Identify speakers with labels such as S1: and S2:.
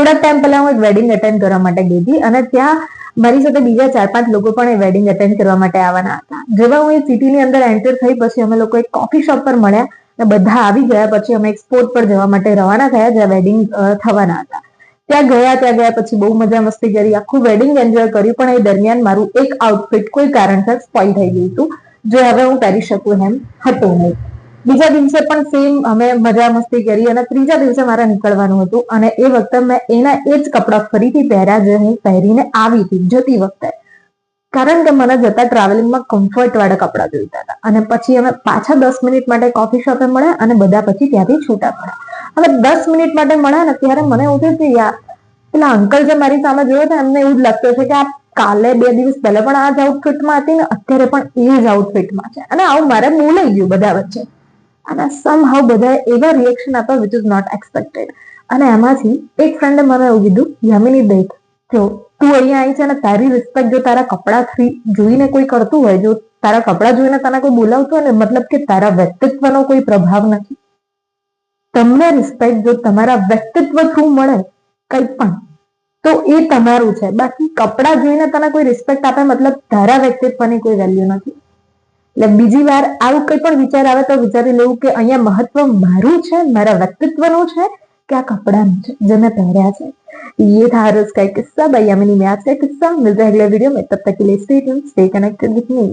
S1: થોડા ટાઈમ પહેલા હું એક વેડિંગ અટેન્ડ કરવા માટે ગઈ હતી અને ત્યાં મારી સાથે બીજા 4-5 લોકો પણ એ વેડિંગ અટેન્ડ કરવા માટે આવવાના હતા. જેવા હું એ સિટીની અંદર એન્ટર થઈ પછી અમે લોકો એક કોફી શોપ પર મળ્યા અને બધા આવી ગયા પછી અમે એક સ્પોટ પર જવા માટે રવાના થયા જ્યાં વેડિંગ થવાના હતા. ત્યાં ગયા પછી બહુ મજા મસ્તી કરી, આખું વેડિંગ એન્જોય કર્યું. પણ એ દરમિયાન મારું એક આઉટફિટ કોઈ કારણસર સ્પોઇલ થઈ ગયું હતું, જે હવે હું પહેરી શકું એમ હતું નહીં. બીજા દિવસે પણ સેમ અમે મજા મસ્તી કરી અને ત્રીજા દિવસે મારે નીકળવાનું હતું અને એ વખતે મેં એના એ જ કપડાં ફરીથી પહેર્યા જે હું પહેરીને આવી હતી જતી વખતે, કારણ કે મને જતા ટ્રાવેલિંગમાં કમ્ફર્ટ વાળા કપડાં જોઈતા હતા. અને પછી અમે પાછા 10 મિનિટ માટે કોફી શોપે મળ્યા અને બધા પછી ત્યાંથી છૂટા પડ્યા. હવે 10 મિનિટ માટે મળ્યા ને ત્યારે મને એવું થયું કે યાર પેલા અંકલ જે મારી સામે જોયો હતા એમને એવું જ લાગતું છે કે આ કાલે 2 દિવસ પહેલા પણ આ જ આઉટફિટમાં હતી ને અત્યારે પણ એ જ આઉટફિટમાં છે. અને આવું મારે બોલાઈ ગયું બધા વચ્ચે અને સમહાઉ બધા એવા રિએક્શન આપ્યા વિચ ઇઝ નોટ એક્સપેક્ટેડ. અને એમાંથી એક ફ્રેન્ડે મને એવું કીધું, યામિની દેખ જો તું અહીંયા આવી છે અને તારી રિસ્પેક્ટ જો તારા કપડાથી જોઈને કોઈ કરતું હોય, જો તારા કપડા જોઈને તને કોઈ બોલાવતું હોય ને મતલબ કે તારા વ્યક્તિત્વનો કોઈ પ્રભાવ નથી. તમને રિસ્પેક્ટ જો તમારા વ્યક્તિત્વ થ્રુ મળે કંઈ પણ તો એ તમારું છે. બાકી કપડા જોઈને તને કોઈ રિસ્પેક્ટ આપે મતલબ તારા વ્યક્તિત્વની કોઈ વેલ્યુ નથી. એટલે બીજી વાર આવું કંઈ પણ વિચાર આવે તો વિચારી લેવું કે અહીંયા મહત્વ મારું છે, મારા વ્યક્તિત્વનું છે કે આ કપડાનું છે જે મેં પહેર્યા છે. ये था आज का किस्सा बाय यामिनी. में आज का किस्सा मिलता है अगले वीडियो में, तब तक के लिए stay tuned, stay connected with me.